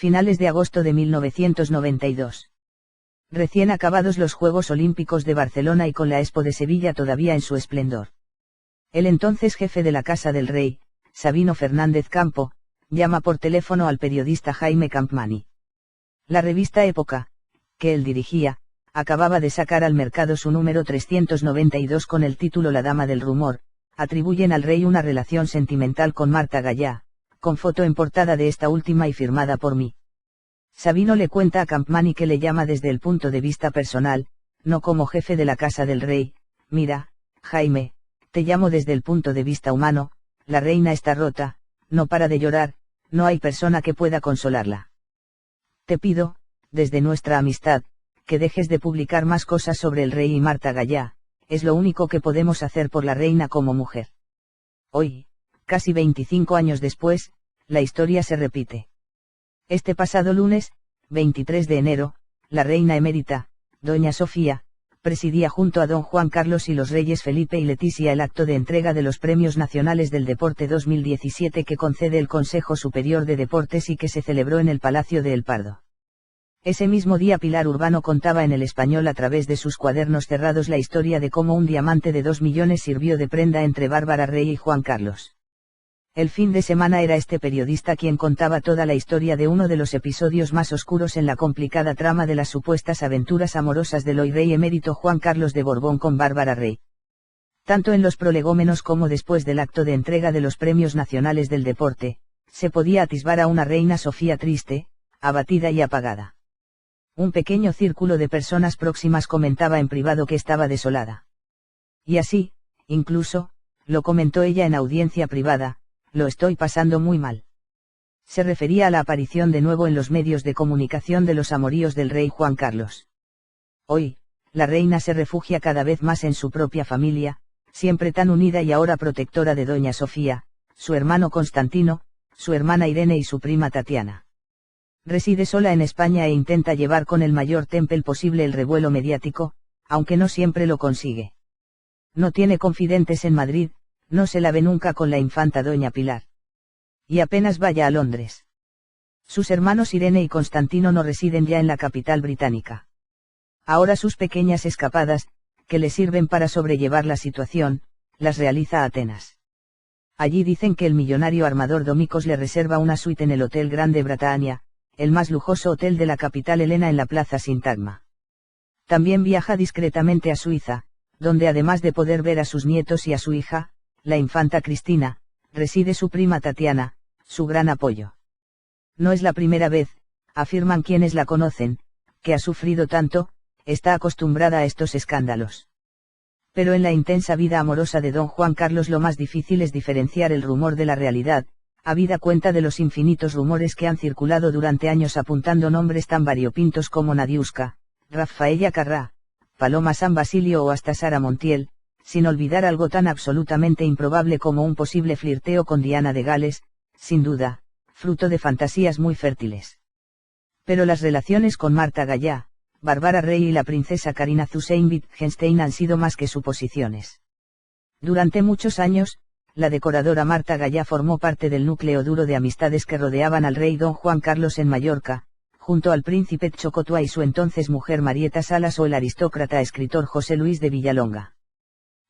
Finales de agosto de 1992. Recién acabados los Juegos Olímpicos de Barcelona y con la Expo de Sevilla todavía en su esplendor. El entonces jefe de la Casa del Rey, Sabino Fernández Campo, llama por teléfono al periodista Jaime Campmany. La revista Época, que él dirigía, acababa de sacar al mercado su número 392 con el título La Dama del Rumor. Atribuyen al rey una relación sentimental con Marta Gallá, con foto en portada de esta última y firmada por mí. Sabino le cuenta a Campmany que le llama desde el punto de vista personal, no como jefe de la Casa del Rey. Mira, Jaime, te llamo desde el punto de vista humano, la reina está rota, no para de llorar, no hay persona que pueda consolarla. Te pido, desde nuestra amistad, que dejes de publicar más cosas sobre el rey y Marta Gallá, es lo único que podemos hacer por la reina como mujer. Hoy, casi 25 años después, la historia se repite. Este pasado lunes, 23 de enero, la reina emérita, doña Sofía, presidía junto a don Juan Carlos y los reyes Felipe y Leticia el acto de entrega de los Premios Nacionales del Deporte 2017 que concede el Consejo Superior de Deportes y que se celebró en el Palacio de El Pardo. Ese mismo día Pilar Urbano contaba en El Español a través de sus cuadernos cerrados la historia de cómo un diamante de 2 millones sirvió de prenda entre Bárbara Rey y Juan Carlos. El fin de semana era este periodista quien contaba toda la historia de uno de los episodios más oscuros en la complicada trama de las supuestas aventuras amorosas del hoy rey emérito Juan Carlos de Borbón con Bárbara Rey. Tanto en los prolegómenos como después del acto de entrega de los Premios Nacionales del Deporte, se podía atisbar a una reina Sofía triste, abatida y apagada. Un pequeño círculo de personas próximas comentaba en privado que estaba desolada. Y así, incluso, lo comentó ella en audiencia privada, lo estoy pasando muy mal. Se refería a la aparición de nuevo en los medios de comunicación de los amoríos del rey Juan Carlos. Hoy, la reina se refugia cada vez más en su propia familia, siempre tan unida y ahora protectora de doña Sofía, su hermano Constantino, su hermana Irene y su prima Tatiana. Reside sola en España e intenta llevar con el mayor temple posible el revuelo mediático, aunque no siempre lo consigue. No tiene confidentes en Madrid, no se la ve nunca con la infanta doña Pilar. Y apenas vaya a Londres. Sus hermanos Irene y Constantino no residen ya en la capital británica. Ahora sus pequeñas escapadas, que le sirven para sobrellevar la situación, las realiza a Atenas. Allí dicen que el millonario armador Domicos le reserva una suite en el Hotel Grande Bretaña, el más lujoso hotel de la capital helena en la Plaza Sintagma. También viaja discretamente a Suiza, donde además de poder ver a sus nietos y a su hija, la infanta Cristina, reside su prima Tatiana, su gran apoyo. No es la primera vez, afirman quienes la conocen, que ha sufrido tanto, está acostumbrada a estos escándalos. Pero en la intensa vida amorosa de don Juan Carlos lo más difícil es diferenciar el rumor de la realidad, habida cuenta de los infinitos rumores que han circulado durante años apuntando nombres tan variopintos como Nadiuska, Rafaela Carrá, Paloma San Basilio o hasta Sara Montiel, sin olvidar algo tan absolutamente improbable como un posible flirteo con Diana de Gales, sin duda, fruto de fantasías muy fértiles. Pero las relaciones con Marta Gallá, Bárbara Rey y la princesa Karina Zusein-Wittgenstein han sido más que suposiciones. Durante muchos años, la decoradora Marta Gallá formó parte del núcleo duro de amistades que rodeaban al rey don Juan Carlos en Mallorca, junto al príncipe Chocotua y su entonces mujer Marieta Salas o el aristócrata escritor José Luis de Villalonga.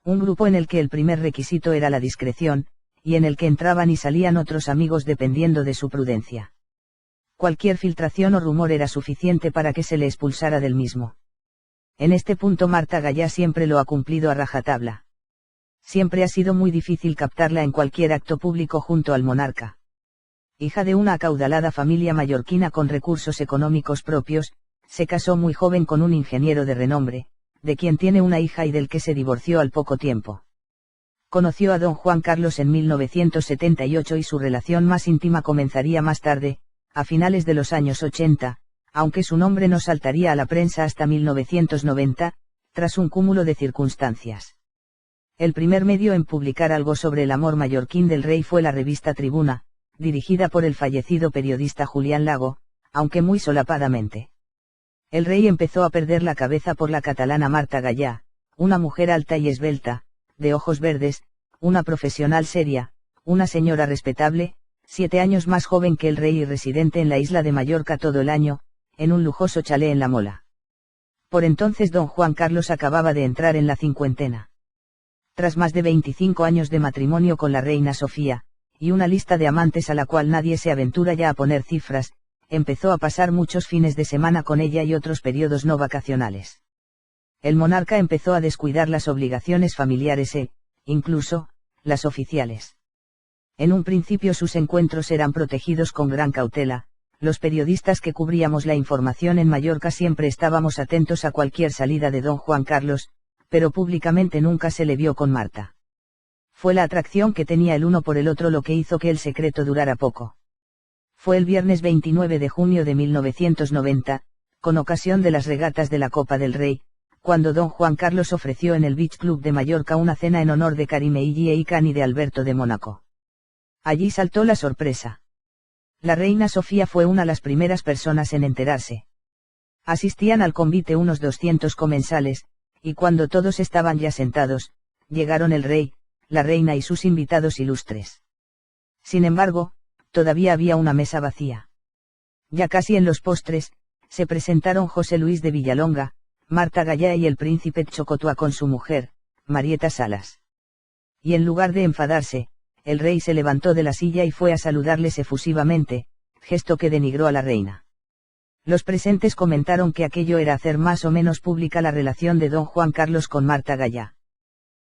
Un grupo en el que el primer requisito era la discreción, y en el que entraban y salían otros amigos dependiendo de su prudencia. Cualquier filtración o rumor era suficiente para que se le expulsara del mismo. En este punto Marta Gallá siempre lo ha cumplido a rajatabla. Siempre ha sido muy difícil captarla en cualquier acto público junto al monarca. Hija de una acaudalada familia mallorquina con recursos económicos propios, se casó muy joven con un ingeniero de renombre, de quien tiene una hija y del que se divorció al poco tiempo. Conoció a don Juan Carlos en 1978 y su relación más íntima comenzaría más tarde, a finales de los años 80, aunque su nombre no saltaría a la prensa hasta 1990, tras un cúmulo de circunstancias. El primer medio en publicar algo sobre el amor mallorquín del rey fue la revista Tribuna, dirigida por el fallecido periodista Julián Lago, aunque muy solapadamente. El rey empezó a perder la cabeza por la catalana Marta Gallá, una mujer alta y esbelta, de ojos verdes, una profesional seria, una señora respetable, 7 años más joven que el rey y residente en la isla de Mallorca todo el año, en un lujoso chalet en La Mola. Por entonces don Juan Carlos acababa de entrar en la cincuentena. Tras más de 25 años de matrimonio con la reina Sofía, y una lista de amantes a la cual nadie se aventura ya a poner cifras, empezó a pasar muchos fines de semana con ella y otros periodos no vacacionales. El monarca empezó a descuidar las obligaciones familiares incluso, las oficiales. En un principio sus encuentros eran protegidos con gran cautela, los periodistas que cubríamos la información en Mallorca siempre estábamos atentos a cualquier salida de don Juan Carlos, pero públicamente nunca se le vio con Marta. Fue la atracción que tenía el uno por el otro lo que hizo que el secreto durara poco. Fue el viernes 29 de junio de 1990, con ocasión de las regatas de la Copa del Rey, cuando don Juan Carlos ofreció en el Beach Club de Mallorca una cena en honor de Karime Khan y de Alberto de Mónaco. Allí saltó la sorpresa. La reina Sofía fue una de las primeras personas en enterarse. Asistían al convite unos 200 comensales, y cuando todos estaban ya sentados, llegaron el rey, la reina y sus invitados ilustres. Sin embargo, todavía había una mesa vacía. Ya casi en los postres, se presentaron José Luis de Villalonga, Marta Gallá y el príncipe Chocotua con su mujer, Marieta Salas. Y en lugar de enfadarse, el rey se levantó de la silla y fue a saludarles efusivamente, gesto que denigró a la reina. Los presentes comentaron que aquello era hacer más o menos pública la relación de don Juan Carlos con Marta Gallá.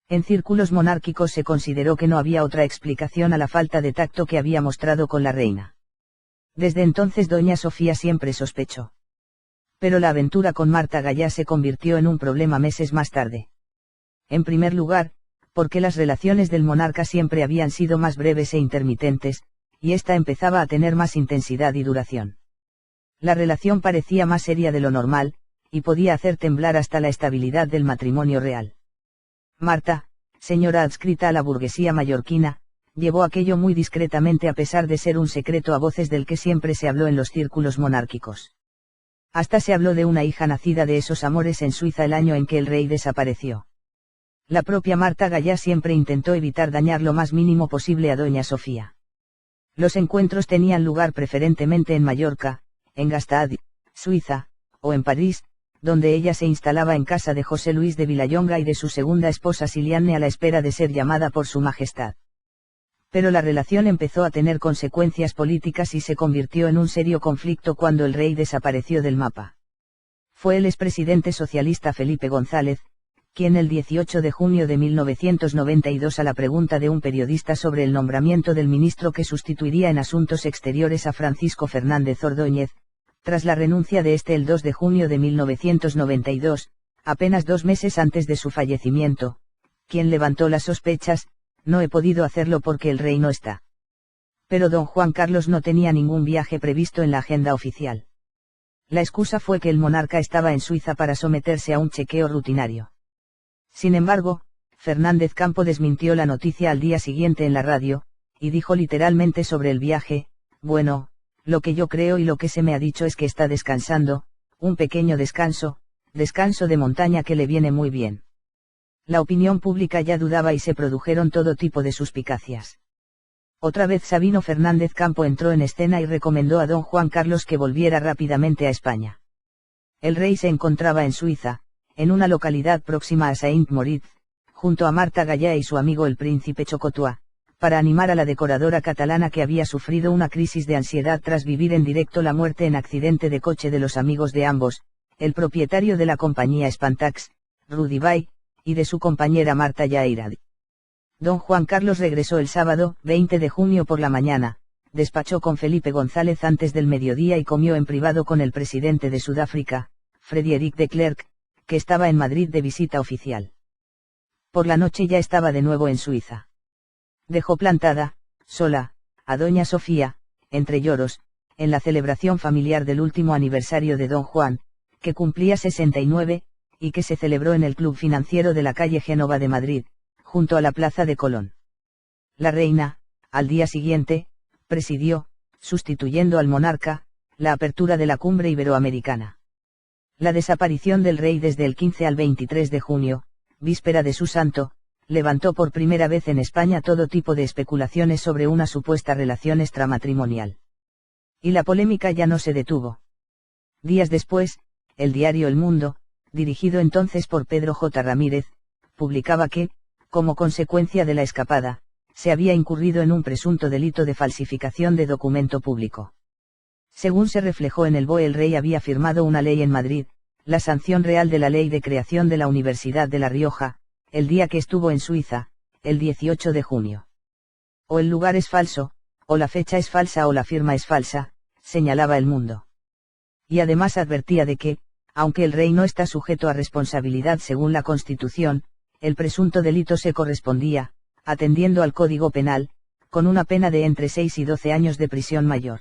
En círculos monárquicos se consideró que no había otra explicación a la falta de tacto que había mostrado con la reina. Desde entonces doña Sofía siempre sospechó. Pero la aventura con Marta Gallá se convirtió en un problema meses más tarde. En primer lugar, porque las relaciones del monarca siempre habían sido más breves e intermitentes, y esta empezaba a tener más intensidad y duración. La relación parecía más seria de lo normal, y podía hacer temblar hasta la estabilidad del matrimonio real. Marta, señora adscrita a la burguesía mallorquina, llevó aquello muy discretamente a pesar de ser un secreto a voces del que siempre se habló en los círculos monárquicos. Hasta se habló de una hija nacida de esos amores en Suiza el año en que el rey desapareció. La propia Marta Gallá siempre intentó evitar dañar lo más mínimo posible a doña Sofía. Los encuentros tenían lugar preferentemente en Mallorca, en Gstaad, Suiza, o en París, donde ella se instalaba en casa de José Luis de Vilallonga y de su segunda esposa Siliane a la espera de ser llamada por su majestad. Pero la relación empezó a tener consecuencias políticas y se convirtió en un serio conflicto cuando el rey desapareció del mapa. Fue el expresidente socialista Felipe González, quien el 18 de junio de 1992 a la pregunta de un periodista sobre el nombramiento del ministro que sustituiría en Asuntos Exteriores a Francisco Fernández Ordóñez, tras la renuncia de este el 2 de junio de 1992, apenas 2 meses antes de su fallecimiento, quien levantó las sospechas, no he podido hacerlo porque el rey no está. Pero don Juan Carlos no tenía ningún viaje previsto en la agenda oficial. La excusa fue que el monarca estaba en Suiza para someterse a un chequeo rutinario. Sin embargo, Fernández Campo desmintió la noticia al día siguiente en la radio, y dijo literalmente sobre el viaje, bueno, lo que yo creo y lo que se me ha dicho es que está descansando, un pequeño descanso de montaña que le viene muy bien. La opinión pública ya dudaba y se produjeron todo tipo de suspicacias. Otra vez Sabino Fernández Campo entró en escena y recomendó a don Juan Carlos que volviera rápidamente a España. El rey se encontraba en Suiza, en una localidad próxima a Saint-Moritz, junto a Marta Gallá y su amigo el príncipe Chocotua, para animar a la decoradora catalana que había sufrido una crisis de ansiedad tras vivir en directo la muerte en accidente de coche de los amigos de ambos, el propietario de la compañía Spantax, Rudy Bay, y de su compañera Marta Yairad. Don Juan Carlos regresó el sábado, 20 de junio por la mañana, despachó con Felipe González antes del mediodía y comió en privado con el presidente de Sudáfrica, Frederick de Klerk, que estaba en Madrid de visita oficial. Por la noche ya estaba de nuevo en Suiza. Dejó plantada, sola, a doña Sofía, entre lloros, en la celebración familiar del último aniversario de don Juan, que cumplía 69, y que se celebró en el Club Financiero de la calle Génova de Madrid, junto a la Plaza de Colón. La reina, al día siguiente, presidió, sustituyendo al monarca, la apertura de la cumbre iberoamericana. La desaparición del rey desde el 15 al 23 de junio, víspera de su santo, levantó por primera vez en España todo tipo de especulaciones sobre una supuesta relación extramatrimonial. Y la polémica ya no se detuvo. Días después, el diario El Mundo, dirigido entonces por Pedro J. Ramírez, publicaba que, como consecuencia de la escapada, se había incurrido en un presunto delito de falsificación de documento público. Según se reflejó en el BOE, el rey había firmado una ley en Madrid, la sanción real de la ley de creación de la Universidad de La Rioja, el día que estuvo en Suiza, el 18 de junio. O el lugar es falso, o la fecha es falsa o la firma es falsa, señalaba El Mundo. Y además advertía de que, aunque el rey no está sujeto a responsabilidad según la Constitución, el presunto delito se correspondía, atendiendo al Código Penal, con una pena de entre 6 y 12 años de prisión mayor.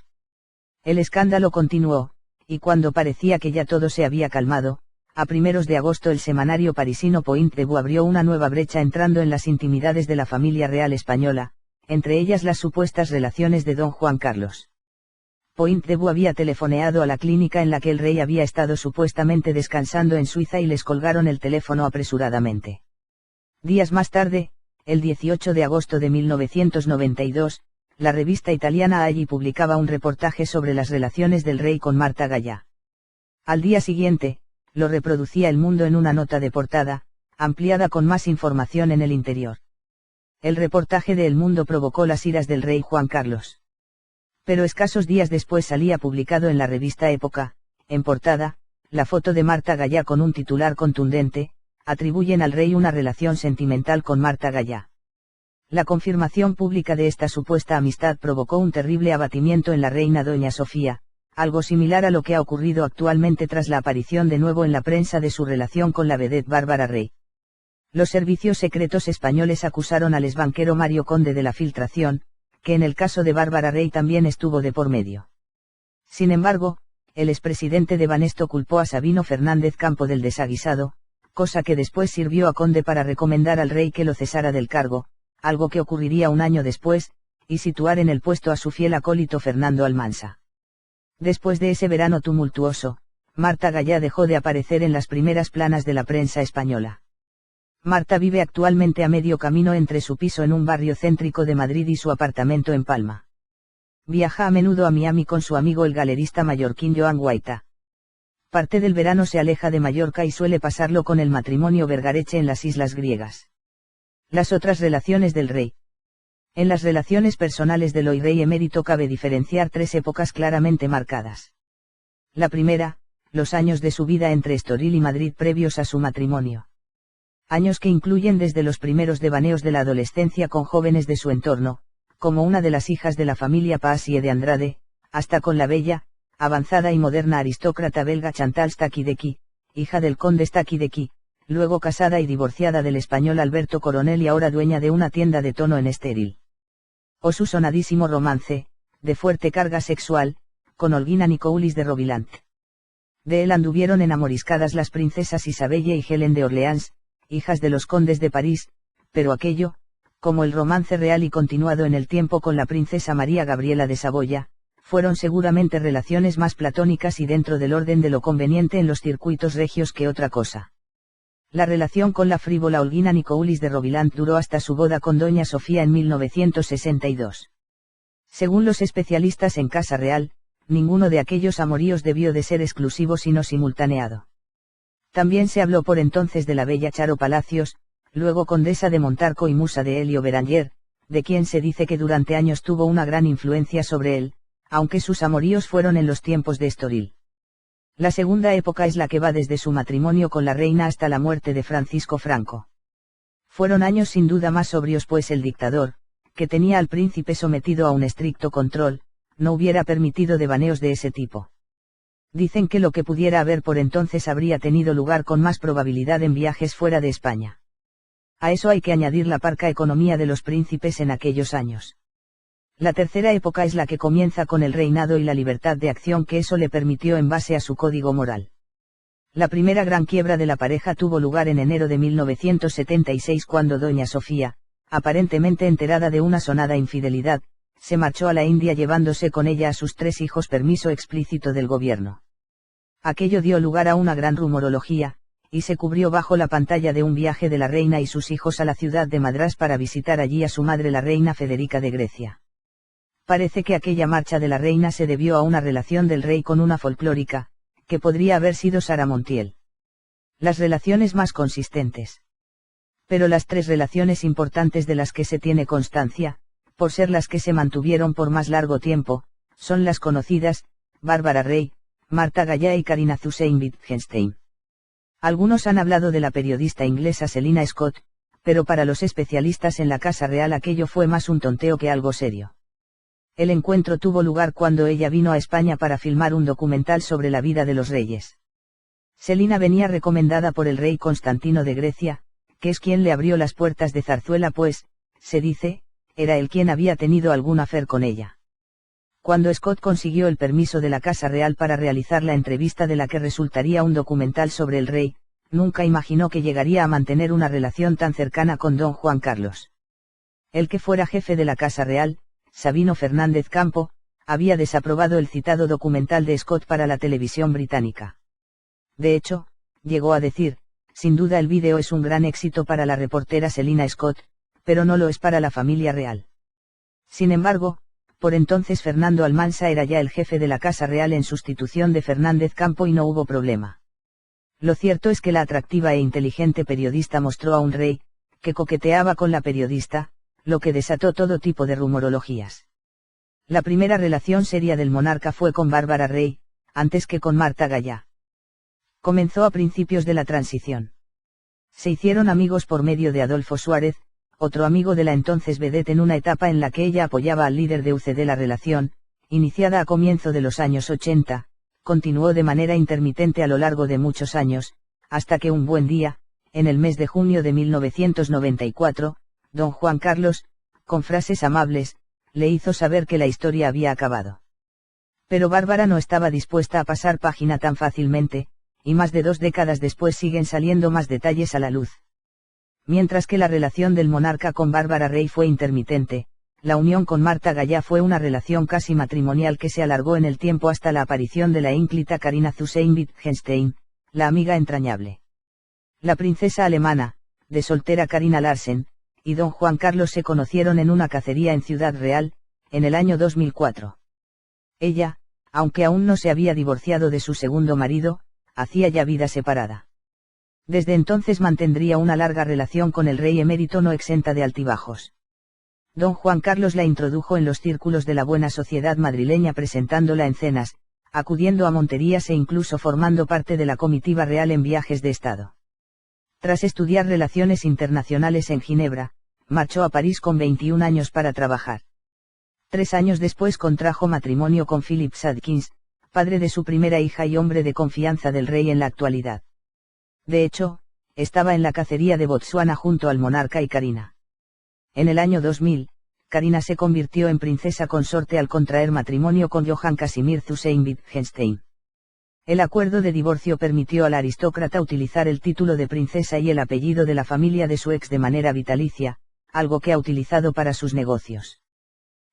El escándalo continuó, y cuando parecía que ya todo se había calmado, a primeros de agosto el semanario parisino Point Debout abrió una nueva brecha entrando en las intimidades de la familia real española, entre ellas las supuestas relaciones de don Juan Carlos. Point Debout había telefoneado a la clínica en la que el rey había estado supuestamente descansando en Suiza y les colgaron el teléfono apresuradamente. Días más tarde, el 18 de agosto de 1992, la revista italiana Agli publicaba un reportaje sobre las relaciones del rey con Marta Gallá. Al día siguiente, lo reproducía El Mundo en una nota de portada, ampliada con más información en el interior. El reportaje de El Mundo provocó las iras del rey Juan Carlos. Pero escasos días después salía publicado en la revista Época, en portada, la foto de Marta Gallá con un titular contundente: atribuyen al rey una relación sentimental con Marta Gallá. La confirmación pública de esta supuesta amistad provocó un terrible abatimiento en la reina doña Sofía, algo similar a lo que ha ocurrido actualmente tras la aparición de nuevo en la prensa de su relación con la vedette Bárbara Rey. Los servicios secretos españoles acusaron al exbanquero Mario Conde de la filtración, que en el caso de Bárbara Rey también estuvo de por medio. Sin embargo, el expresidente de Banesto culpó a Sabino Fernández Campo del desaguisado, cosa que después sirvió a Conde para recomendar al rey que lo cesara del cargo, algo que ocurriría un año después, y situar en el puesto a su fiel acólito Fernando Almansa. Después de ese verano tumultuoso, Marta Gallá dejó de aparecer en las primeras planas de la prensa española. Marta vive actualmente a medio camino entre su piso en un barrio céntrico de Madrid y su apartamento en Palma. Viaja a menudo a Miami con su amigo el galerista mallorquín Joan Guaita. Parte del verano se aleja de Mallorca y suele pasarlo con el matrimonio Vergareche en las islas griegas. Las otras relaciones del rey. En las relaciones personales del hoy rey emérito cabe diferenciar tres épocas claramente marcadas. La primera, los años de su vida entre Estoril y Madrid previos a su matrimonio. Años que incluyen desde los primeros devaneos de la adolescencia con jóvenes de su entorno, como una de las hijas de la familia Pasie de Andrade, hasta con la bella, avanzada y moderna aristócrata belga Chantal Staki-Decky, hija del conde Staki-Decky, luego casada y divorciada del español Alberto Coronel y ahora dueña de una tienda de tono en Estoril. O su sonadísimo romance, de fuerte carga sexual, con Olguina Nicoulis de Robilant. De él anduvieron enamoriscadas las princesas Isabelle y Helen de Orleans, hijas de los condes de París, pero aquello, como el romance real y continuado en el tiempo con la princesa María Gabriela de Saboya, fueron seguramente relaciones más platónicas y dentro del orden de lo conveniente en los circuitos regios que otra cosa. La relación con la frívola Olguina Nicoulis de Robilant duró hasta su boda con doña Sofía en 1962. Según los especialistas en Casa Real, ninguno de aquellos amoríos debió de ser exclusivo sino simultaneado. También se habló por entonces de la bella Charo Palacios, luego condesa de Montarco y musa de Helio Beranger, de quien se dice que durante años tuvo una gran influencia sobre él, aunque sus amoríos fueron en los tiempos de Estoril. La segunda época es la que va desde su matrimonio con la reina hasta la muerte de Francisco Franco. Fueron años sin duda más sobrios pues el dictador, que tenía al príncipe sometido a un estricto control, no hubiera permitido devaneos de ese tipo. Dicen que lo que pudiera haber por entonces habría tenido lugar con más probabilidad en viajes fuera de España. A eso hay que añadir la parca economía de los príncipes en aquellos años. La tercera época es la que comienza con el reinado y la libertad de acción que eso le permitió en base a su código moral. La primera gran quiebra de la pareja tuvo lugar en enero de 1976 cuando doña Sofía, aparentemente enterada de una sonada infidelidad, se marchó a la India llevándose con ella a sus 3 hijos permiso explícito del gobierno. Aquello dio lugar a una gran rumorología, y se cubrió bajo la pantalla de un viaje de la reina y sus hijos a la ciudad de Madrás para visitar allí a su madre la reina Federica de Grecia. Parece que aquella marcha de la reina se debió a una relación del rey con una folclórica, que podría haber sido Sara Montiel. Las relaciones más consistentes. Pero las tres relaciones importantes de las que se tiene constancia, por ser las que se mantuvieron por más largo tiempo, son las conocidas, Bárbara Rey, Martha Gallá y Carina Zusein-Wittgenstein. Algunos han hablado de la periodista inglesa Selina Scott, pero para los especialistas en la Casa Real aquello fue más un tonteo que algo serio. El encuentro tuvo lugar cuando ella vino a España para filmar un documental sobre la vida de los reyes. Selina venía recomendada por el rey Constantino de Grecia, que es quien le abrió las puertas de Zarzuela pues, se dice, era él quien había tenido algún affair con ella. Cuando Scott consiguió el permiso de la Casa Real para realizar la entrevista de la que resultaría un documental sobre el rey, nunca imaginó que llegaría a mantener una relación tan cercana con don Juan Carlos. El que fuera jefe de la Casa Real, Sabino Fernández Campo, había desaprobado el citado documental de Scott para la televisión británica. De hecho, llegó a decir, sin duda el vídeo es un gran éxito para la reportera Selina Scott, pero no lo es para la familia real. Sin embargo, por entonces Fernando Almansa era ya el jefe de la Casa Real en sustitución de Fernández Campo y no hubo problema. Lo cierto es que la atractiva e inteligente periodista mostró a un rey, que coqueteaba con la periodista, lo que desató todo tipo de rumorologías. La primera relación seria del monarca fue con Bárbara Rey, antes que con Martha Gallá. Comenzó a principios de la transición. Se hicieron amigos por medio de Adolfo Suárez, otro amigo de la entonces vedette en una etapa en la que ella apoyaba al líder de UCD. La relación, iniciada a comienzo de los años 80, continuó de manera intermitente a lo largo de muchos años, hasta que un buen día, en el mes de junio de 1994, don Juan Carlos, con frases amables, le hizo saber que la historia había acabado. Pero Bárbara no estaba dispuesta a pasar página tan fácilmente, y más de 2 décadas después siguen saliendo más detalles a la luz. Mientras que la relación del monarca con Bárbara Rey fue intermitente, la unión con Martha Gallá fue una relación casi matrimonial que se alargó en el tiempo hasta la aparición de la ínclita Carina Zusein-Wittgenstein, la amiga entrañable. La princesa alemana, de soltera Carina Larsen, y don Juan Carlos se conocieron en una cacería en Ciudad Real, en el año 2004. Ella, aunque aún no se había divorciado de su segundo marido, hacía ya vida separada. Desde entonces mantendría una larga relación con el rey emérito no exenta de altibajos. Don Juan Carlos la introdujo en los círculos de la buena sociedad madrileña presentándola en cenas, acudiendo a monterías e incluso formando parte de la comitiva real en viajes de Estado. Tras estudiar relaciones internacionales en Ginebra, marchó a París con 21 años para trabajar. 3 años después contrajo matrimonio con Philip Sadkins, padre de su primera hija y hombre de confianza del rey en la actualidad. De hecho, estaba en la cacería de Botsuana junto al monarca y Carina. En el año 2000, Carina se convirtió en princesa consorte al contraer matrimonio con Johann Casimir Zusein-Wittgenstein. El acuerdo de divorcio permitió a la aristócrata utilizar el título de princesa y el apellido de la familia de su ex de manera vitalicia, algo que ha utilizado para sus negocios.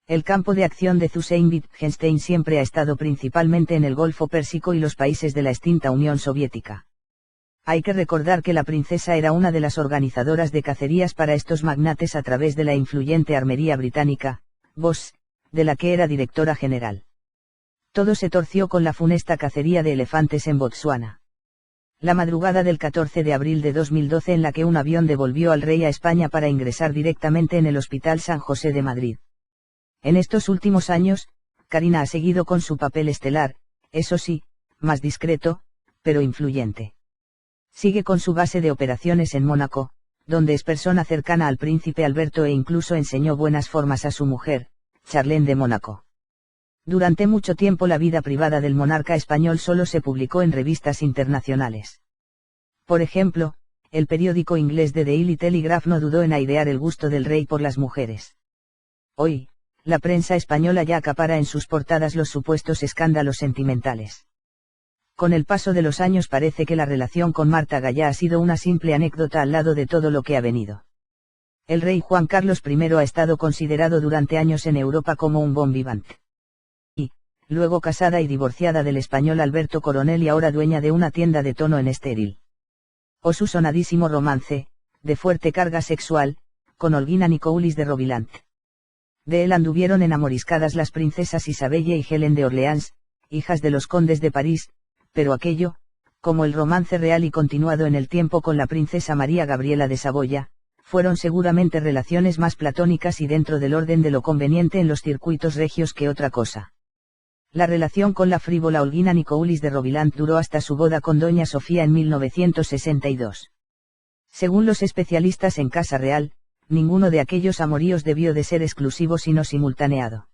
El campo de acción de Zusein-Wittgenstein siempre ha estado principalmente en el Golfo Pérsico y los países de la extinta Unión Soviética. Hay que recordar que la princesa era una de las organizadoras de cacerías para estos magnates a través de la influyente armería británica, Boss, de la que era directora general. Todo se torció con la funesta cacería de elefantes en Botsuana. La madrugada del 14 de abril de 2012 en la que un avión devolvió al rey a España para ingresar directamente en el Hospital San José de Madrid. En estos últimos años, Carina ha seguido con su papel estelar, eso sí, más discreto, pero influyente. Sigue con su base de operaciones en Mónaco, donde es persona cercana al príncipe Alberto e incluso enseñó buenas formas a su mujer, Charlene de Mónaco. Durante mucho tiempo la vida privada del monarca español solo se publicó en revistas internacionales. Por ejemplo, el periódico inglés The Daily Telegraph no dudó en airear el gusto del rey por las mujeres. Hoy, la prensa española ya acapara en sus portadas los supuestos escándalos sentimentales. Con el paso de los años parece que la relación con Martha Gallá ha sido una simple anécdota al lado de todo lo que ha venido. El rey Juan Carlos I ha estado considerado durante años en Europa como un bon vivant. Y, luego casada y divorciada del español Alberto Coronel y ahora dueña de una tienda de tono en Estéril. o su sonadísimo romance, de fuerte carga sexual, con Olguina Nicoulis de Robilant. De él anduvieron enamoriscadas las princesas Isabelle y Helen de Orleans, hijas de los condes de París, pero aquello, como el romance real y continuado en el tiempo con la princesa María Gabriela de Saboya, fueron seguramente relaciones más platónicas y dentro del orden de lo conveniente en los circuitos regios que otra cosa. La relación con la frívola Olguina Nicoulis de Robilant duró hasta su boda con doña Sofía en 1962. Según los especialistas en Casa Real, ninguno de aquellos amoríos debió de ser exclusivo sino simultaneado.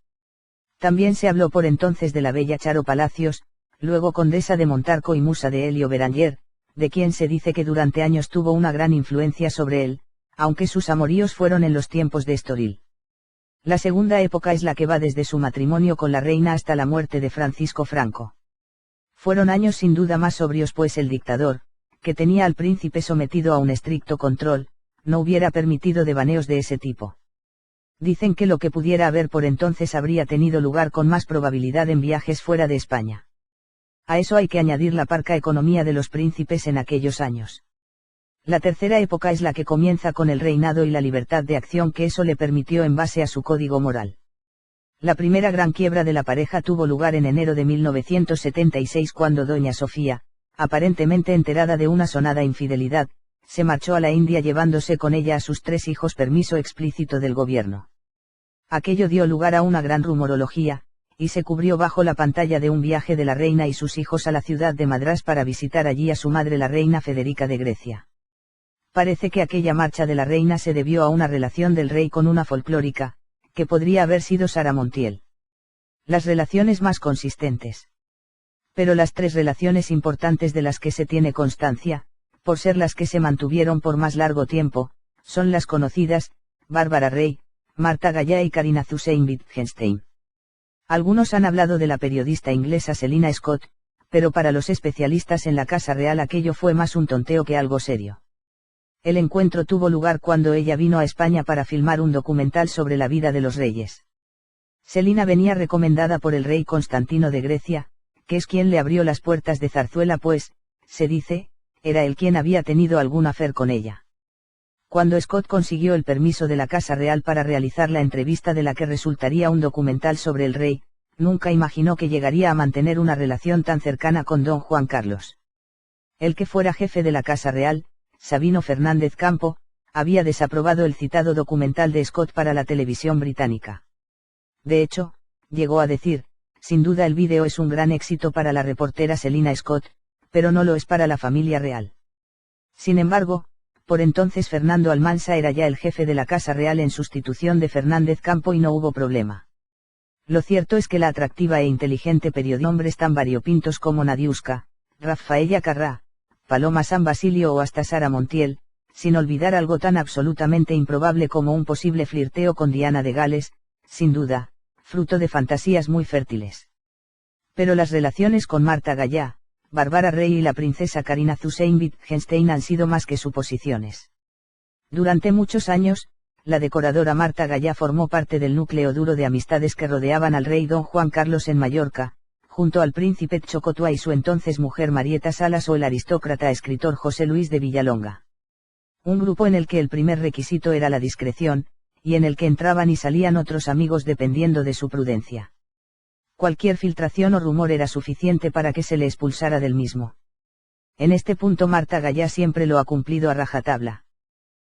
También se habló por entonces de la bella Charo Palacios, luego condesa de Montarco y musa de Helio Beranger, de quien se dice que durante años tuvo una gran influencia sobre él, aunque sus amoríos fueron en los tiempos de Estoril. La segunda época es la que va desde su matrimonio con la reina hasta la muerte de Francisco Franco. Fueron años sin duda más sobrios pues el dictador, que tenía al príncipe sometido a un estricto control, no hubiera permitido devaneos de ese tipo. Dicen que lo que pudiera haber por entonces habría tenido lugar con más probabilidad en viajes fuera de España. A eso hay que añadir la parca economía de los príncipes en aquellos años. La tercera época es la que comienza con el reinado y la libertad de acción que eso le permitió en base a su código moral. La primera gran quiebra de la pareja tuvo lugar en enero de 1976 cuando doña Sofía, aparentemente enterada de una sonada infidelidad, se marchó a la India llevándose con ella a sus 3 hijos permiso explícito del gobierno. Aquello dio lugar a una gran rumorología, y se cubrió bajo la pantalla de un viaje de la reina y sus hijos a la ciudad de Madrás para visitar allí a su madre la reina Federica de Grecia. Parece que aquella marcha de la reina se debió a una relación del rey con una folclórica, que podría haber sido Sara Montiel. Las relaciones más consistentes. Pero las 3 relaciones importantes de las que se tiene constancia, por ser las que se mantuvieron por más largo tiempo, son las conocidas, Bárbara Rey, Marta Gallá y Carina Hussein Wittgenstein. Algunos han hablado de la periodista inglesa Selina Scott, pero para los especialistas en la Casa Real aquello fue más un tonteo que algo serio. El encuentro tuvo lugar cuando ella vino a España para filmar un documental sobre la vida de los reyes. Selina venía recomendada por el rey Constantino de Grecia, que es quien le abrió las puertas de Zarzuela pues, se dice, era él quien había tenido algún afer con ella. Cuando Scott consiguió el permiso de la Casa Real para realizar la entrevista de la que resultaría un documental sobre el rey, nunca imaginó que llegaría a mantener una relación tan cercana con don Juan Carlos. El que fuera jefe de la Casa Real, Sabino Fernández Campo, había desaprobado el citado documental de Scott para la televisión británica. De hecho, llegó a decir, sin duda el vídeo es un gran éxito para la reportera Selina Scott, pero no lo es para la familia real. Sin embargo, por entonces Fernando Almansa era ya el jefe de la Casa Real en sustitución de Fernández Campo y no hubo problema. Lo cierto es que la atractiva e inteligente periodista, hombres tan variopintos como Nadiuska, Rafaella Carrá, Paloma San Basilio o hasta Sara Montiel, sin olvidar algo tan absolutamente improbable como un posible flirteo con Diana de Gales, sin duda, fruto de fantasías muy fértiles. Pero las relaciones con Marta Gallá, Bárbara Rey y la princesa Carina Hussein Wittgenstein han sido más que suposiciones. Durante muchos años, la decoradora Marta Gallá formó parte del núcleo duro de amistades que rodeaban al rey don Juan Carlos en Mallorca, junto al príncipe Chocotua y su entonces mujer Marieta Salas o el aristócrata escritor José Luis de Villalonga. Un grupo en el que el primer requisito era la discreción, y en el que entraban y salían otros amigos dependiendo de su prudencia. Cualquier filtración o rumor era suficiente para que se le expulsara del mismo. En este punto Marta Gallá siempre lo ha cumplido a rajatabla.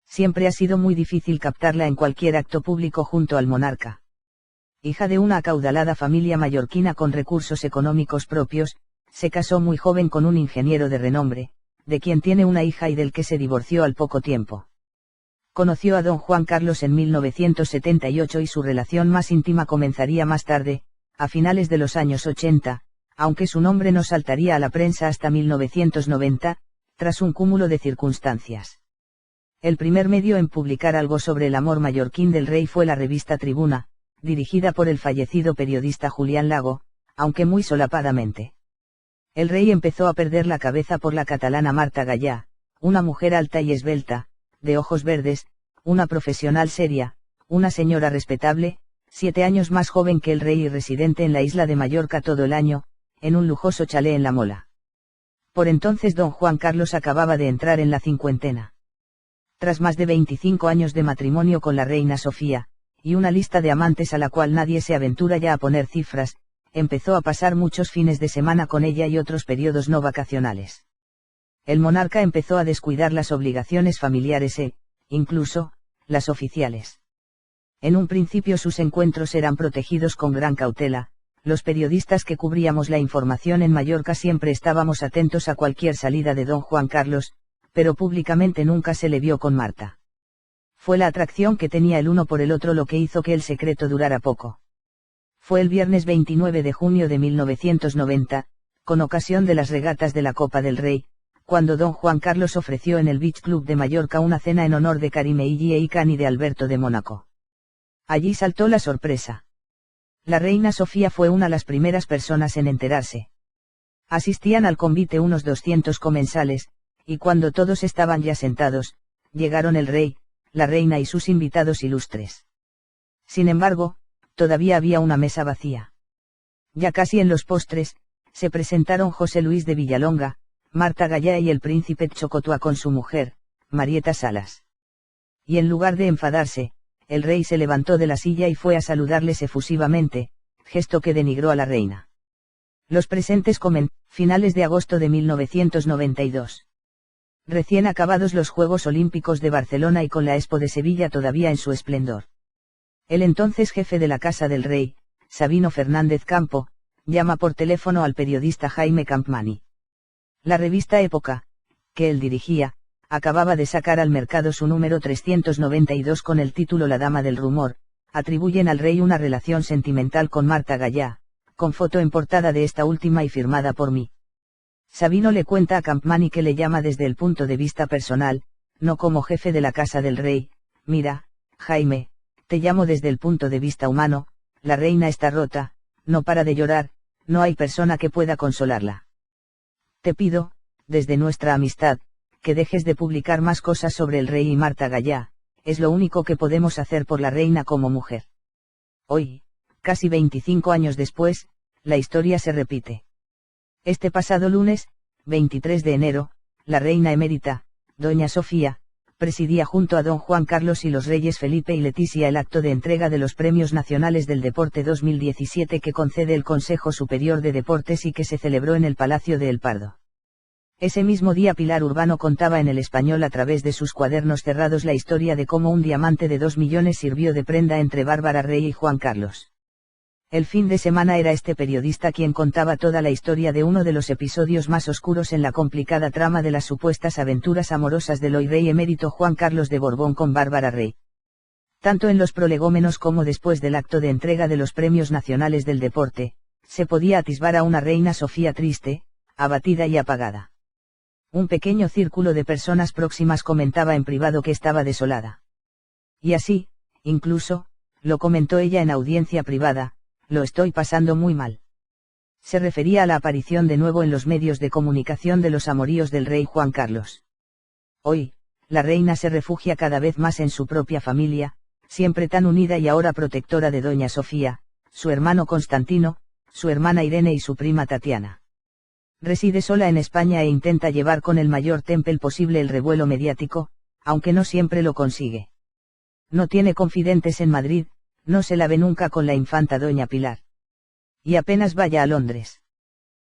Siempre ha sido muy difícil captarla en cualquier acto público junto al monarca. Hija de una acaudalada familia mallorquina con recursos económicos propios, se casó muy joven con un ingeniero de renombre, de quien tiene una hija y del que se divorció al poco tiempo. Conoció a don Juan Carlos en 1978 y su relación más íntima comenzaría más tarde, a finales de los años 80, aunque su nombre no saltaría a la prensa hasta 1990, tras un cúmulo de circunstancias. El primer medio en publicar algo sobre el amor mallorquín del rey fue la revista Tribuna, dirigida por el fallecido periodista Julián Lago, aunque muy solapadamente. El rey empezó a perder la cabeza por la catalana Marta Gallá, una mujer alta y esbelta, de ojos verdes, una profesional seria, una señora respetable, 7 años más joven que el rey y residente en la isla de Mallorca todo el año, en un lujoso chalet en La Mola. Por entonces don Juan Carlos acababa de entrar en la cincuentena. Tras más de 25 años de matrimonio con la reina Sofía, y una lista de amantes a la cual nadie se aventura ya a poner cifras, empezó a pasar muchos fines de semana con ella y otros periodos no vacacionales. El monarca empezó a descuidar las obligaciones familiares incluso, las oficiales. En un principio sus encuentros eran protegidos con gran cautela, los periodistas que cubríamos la información en Mallorca siempre estábamos atentos a cualquier salida de don Juan Carlos, pero públicamente nunca se le vio con Marta. Fue la atracción que tenía el uno por el otro lo que hizo que el secreto durara poco. Fue el viernes 29 de junio de 1990, con ocasión de las regatas de la Copa del Rey, cuando don Juan Carlos ofreció en el Beach Club de Mallorca una cena en honor de Karime y Cani de Alberto de Mónaco. Allí saltó la sorpresa. La reina Sofía fue una de las primeras personas en enterarse. Asistían al convite unos 200 comensales, y cuando todos estaban ya sentados, llegaron el rey, la reina y sus invitados ilustres. Sin embargo, todavía había una mesa vacía. Ya casi en los postres, se presentaron José Luis de Villalonga, Marta Gallá y el príncipe Chocotua con su mujer, Marieta Salas. Y en lugar de enfadarse, el rey se levantó de la silla y fue a saludarles efusivamente, gesto que denigró a la reina. Los presentes finales de agosto de 1992. Recién acabados los Juegos Olímpicos de Barcelona y con la Expo de Sevilla todavía en su esplendor. El entonces jefe de la Casa del Rey, Sabino Fernández Campo, llama por teléfono al periodista Jaime Campmany. La revista Época, que él dirigía, acababa de sacar al mercado su número 392 con el título La Dama del Rumor. Atribuyen al rey una relación sentimental con Marta Gallá, con foto en portada de esta última y firmada por mí. Sabino le cuenta a Campmany que le llama desde el punto de vista personal, no como jefe de la Casa del Rey. Mira, Jaime, te llamo desde el punto de vista humano, la reina está rota, no para de llorar, no hay persona que pueda consolarla. Te pido, desde nuestra amistad, que dejes de publicar más cosas sobre el rey y Marta Gallá, es lo único que podemos hacer por la reina como mujer. Hoy, casi 25 años después, la historia se repite. Este pasado lunes, 23 de enero, la reina emérita, doña Sofía, presidía junto a don Juan Carlos y los reyes Felipe y Leticia el acto de entrega de los Premios Nacionales del Deporte 2017 que concede el Consejo Superior de Deportes y que se celebró en el Palacio de El Pardo. Ese mismo día Pilar Urbano contaba en El Español a través de sus cuadernos cerrados la historia de cómo un diamante de 2 millones sirvió de prenda entre Bárbara Rey y Juan Carlos. El fin de semana era este periodista quien contaba toda la historia de uno de los episodios más oscuros en la complicada trama de las supuestas aventuras amorosas del hoy rey emérito Juan Carlos de Borbón con Bárbara Rey. Tanto en los prolegómenos como después del acto de entrega de los Premios Nacionales del Deporte, se podía atisbar a una reina Sofía triste, abatida y apagada. Un pequeño círculo de personas próximas comentaba en privado que estaba desolada. Y así, incluso, lo comentó ella en audiencia privada, lo estoy pasando muy mal. Se refería a la aparición de nuevo en los medios de comunicación de los amoríos del rey Juan Carlos. Hoy, la reina se refugia cada vez más en su propia familia, siempre tan unida y ahora protectora de doña Sofía, su hermano Constantino, su hermana Irene y su prima Tatiana. Reside sola en España e intenta llevar con el mayor temple posible el revuelo mediático, aunque no siempre lo consigue. No tiene confidentes en Madrid, no se la ve nunca con la infanta doña Pilar. Y apenas vaya a Londres.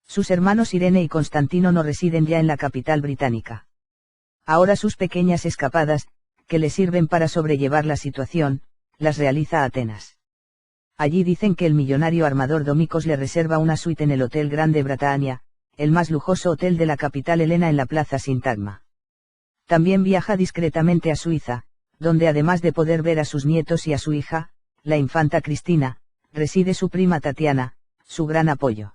Sus hermanos Irene y Constantino no residen ya en la capital británica. Ahora sus pequeñas escapadas, que le sirven para sobrellevar la situación, las realiza a Atenas. Allí dicen que el millonario armador Domicos le reserva una suite en el Hotel Grande Bretaña, el más lujoso hotel de la capital helena en la Plaza Sintagma. También viaja discretamente a Suiza, donde además de poder ver a sus nietos y a su hija, la infanta Cristina, reside su prima Tatiana, su gran apoyo.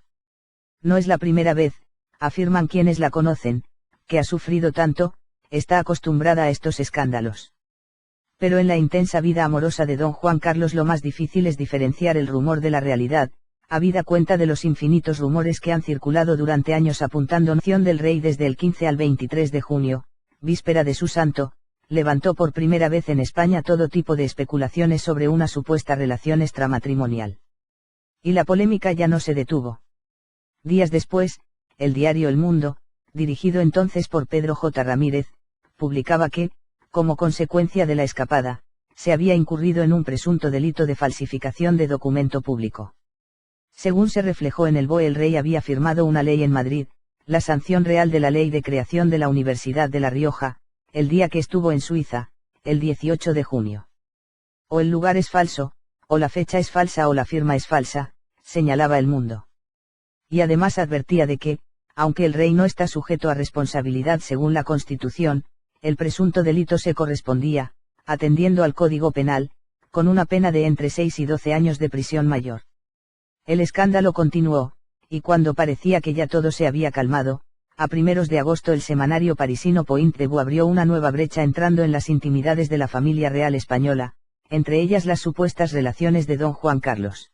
No es la primera vez, afirman quienes la conocen, que ha sufrido tanto, está acostumbrada a estos escándalos. Pero en la intensa vida amorosa de don Juan Carlos lo más difícil es diferenciar el rumor de la realidad, habida cuenta de los infinitos rumores que han circulado durante años apuntando nación del rey desde el 15 al 23 de junio, víspera de su santo, levantó por primera vez en España todo tipo de especulaciones sobre una supuesta relación extramatrimonial. Y la polémica ya no se detuvo. Días después, el diario El Mundo, dirigido entonces por Pedro J. Ramírez, publicaba que, como consecuencia de la escapada, se había incurrido en un presunto delito de falsificación de documento público. Según se reflejó en el BOE, el rey había firmado una ley en Madrid, la sanción real de la ley de creación de la Universidad de La Rioja, el día que estuvo en Suiza, el 18 de junio. O el lugar es falso, o la fecha es falsa o la firma es falsa, señalaba El Mundo. Y además advertía de que, aunque el rey no está sujeto a responsabilidad según la Constitución, el presunto delito se correspondía, atendiendo al Código Penal, con una pena de entre 6 y 12 años de prisión mayor. El escándalo continuó, y cuando parecía que ya todo se había calmado, a primeros de agosto el semanario parisino Point Debout abrió una nueva brecha entrando en las intimidades de la familia real española, entre ellas las supuestas relaciones de don Juan Carlos.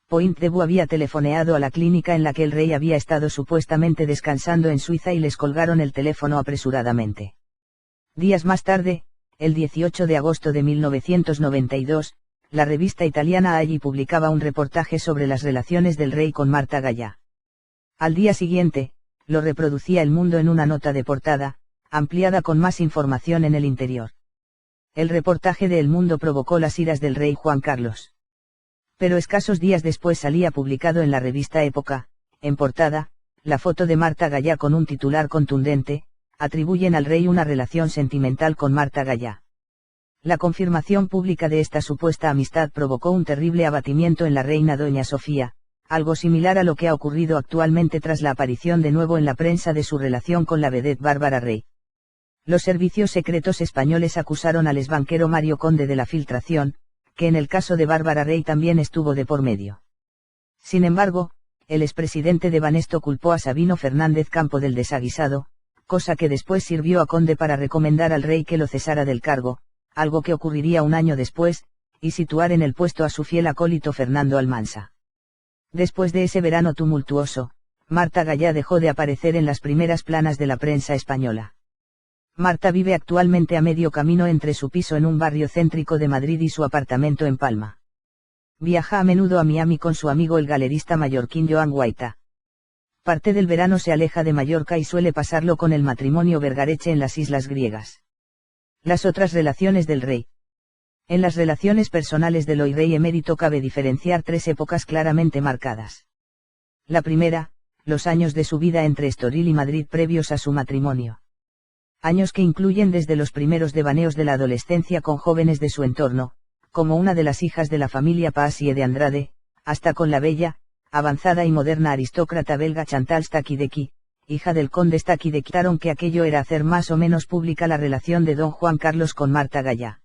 Point Debout había telefoneado a la clínica en la que el rey había estado supuestamente descansando en Suiza y les colgaron el teléfono apresuradamente. Días más tarde, el 18 de agosto de 1992, la revista italiana Agli publicaba un reportaje sobre las relaciones del rey con Marta Gallá. Al día siguiente, lo reproducía El Mundo en una nota de portada, ampliada con más información en el interior. El reportaje de El Mundo provocó las iras del rey Juan Carlos. Pero escasos días después salía publicado en la revista Época, en portada, la foto de Marta Gallá con un titular contundente: atribuyen al rey una relación sentimental con Marta Gallá. La confirmación pública de esta supuesta amistad provocó un terrible abatimiento en la reina doña Sofía, algo similar a lo que ha ocurrido actualmente tras la aparición de nuevo en la prensa de su relación con la vedette Bárbara Rey. Los servicios secretos españoles acusaron al exbanquero Mario Conde de la filtración, que en el caso de Bárbara Rey también estuvo de por medio. Sin embargo, el expresidente de Banesto culpó a Sabino Fernández Campo del desaguisado, cosa que después sirvió a Conde para recomendar al rey que lo cesara del cargo, algo que ocurriría un año después, y situar en el puesto a su fiel acólito Fernando Almansa. Después de ese verano tumultuoso, Marta Gallá dejó de aparecer en las primeras planas de la prensa española. Marta vive actualmente a medio camino entre su piso en un barrio céntrico de Madrid y su apartamento en Palma. Viaja a menudo a Miami con su amigo el galerista mallorquín Joan Guaita. Parte del verano se aleja de Mallorca y suele pasarlo con el matrimonio Vergareche en las islas griegas. Las otras relaciones del rey. En las relaciones personales del hoy rey emérito cabe diferenciar tres épocas claramente marcadas. La primera, los años de su vida entre Estoril y Madrid previos a su matrimonio. Años que incluyen desde los primeros devaneos de la adolescencia con jóvenes de su entorno, como una de las hijas de la familia Paassie de Andrade, hasta con la bella, avanzada y moderna aristócrata belga Chantal Staki-Decky, hija del conde Staki-Decky. Claro que aquello era hacer más o menos pública la relación de don Juan Carlos con Marta Gallá.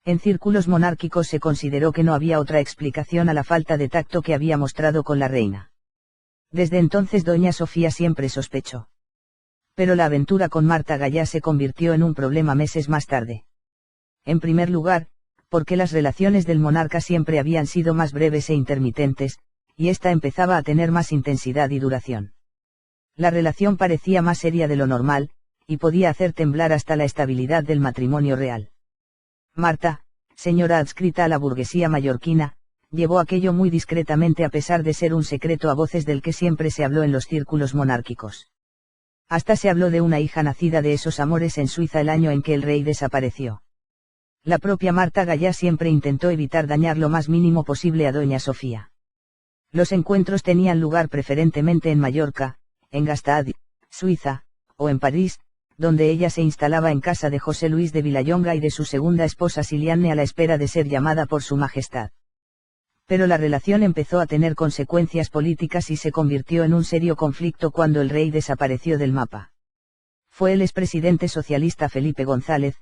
En círculos monárquicos se consideró que no había otra explicación a la falta de tacto que había mostrado con la reina. Desde entonces doña Sofía siempre sospechó. Pero la aventura con Marta Gallá se convirtió en un problema meses más tarde. En primer lugar, porque las relaciones del monarca siempre habían sido más breves e intermitentes, y esta empezaba a tener más intensidad y duración. La relación parecía más seria de lo normal, y podía hacer temblar hasta la estabilidad del matrimonio real. Marta, señora adscrita a la burguesía mallorquina, llevó aquello muy discretamente a pesar de ser un secreto a voces del que siempre se habló en los círculos monárquicos. Hasta se habló de una hija nacida de esos amores en Suiza el año en que el rey desapareció. La propia Marta Gallá siempre intentó evitar dañar lo más mínimo posible a doña Sofía. Los encuentros tenían lugar preferentemente en Mallorca, en Gstaad, Suiza, o en París, donde ella se instalaba en casa de José Luis de Vilallonga y de su segunda esposa Siliane a la espera de ser llamada por su majestad. Pero la relación empezó a tener consecuencias políticas y se convirtió en un serio conflicto cuando el rey desapareció del mapa. Fue el expresidente socialista Felipe González,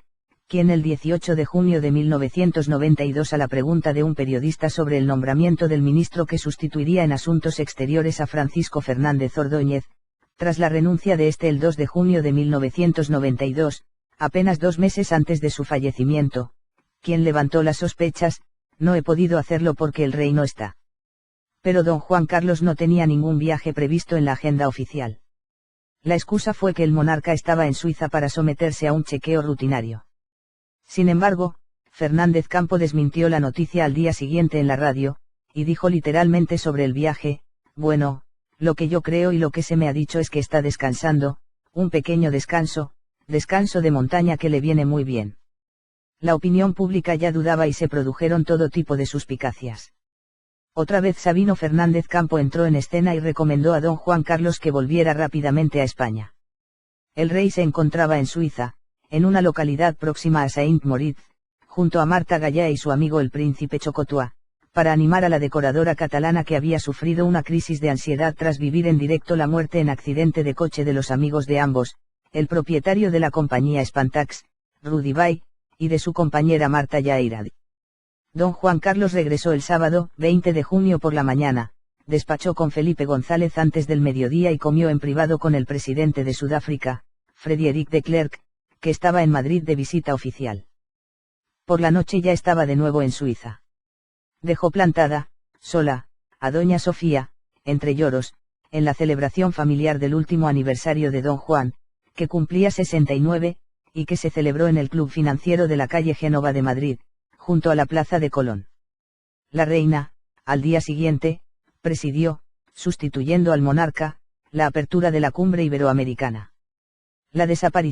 quien el 18 de junio de 1992 a la pregunta de un periodista sobre el nombramiento del ministro que sustituiría en Asuntos Exteriores a Francisco Fernández Ordóñez, tras la renuncia de este el 2 de junio de 1992, apenas 2 meses antes de su fallecimiento, quien levantó las sospechas: no he podido hacerlo porque el rey no está. Pero don Juan Carlos no tenía ningún viaje previsto en la agenda oficial. La excusa fue que el monarca estaba en Suiza para someterse a un chequeo rutinario. Sin embargo, Fernández Campo desmintió la noticia al día siguiente en la radio, y dijo literalmente sobre el viaje: bueno, Lo que yo creo y lo que se me ha dicho es que está descansando, un pequeño descanso de montaña que le viene muy bien. La opinión pública ya dudaba y se produjeron todo tipo de suspicacias. Otra vez Sabino Fernández Campo entró en escena y recomendó a don Juan Carlos que volviera rápidamente a España. El rey se encontraba en Suiza, en una localidad próxima a Saint-Moritz, junto a Marta Gallá y su amigo el príncipe Chocotua, para animar a la decoradora catalana que había sufrido una crisis de ansiedad tras vivir en directo la muerte en accidente de coche de los amigos de ambos, el propietario de la compañía Spantax, Rudy Bay, y de su compañera Marta Yairad. Don Juan Carlos regresó el sábado, 20 de junio por la mañana, despachó con Felipe González antes del mediodía y comió en privado con el presidente de Sudáfrica, Frederick de Klerk, que estaba en Madrid de visita oficial. Por la noche ya estaba de nuevo en Suiza. Dejó plantada, sola, a doña Sofía, entre lloros, en la celebración familiar del último aniversario de don Juan, que cumplía 69, y que se celebró en el Club Financiero de la calle Génova de Madrid, junto a la Plaza de Colón. La reina, al día siguiente, presidió, sustituyendo al monarca, la apertura de la cumbre iberoamericana. La desaparición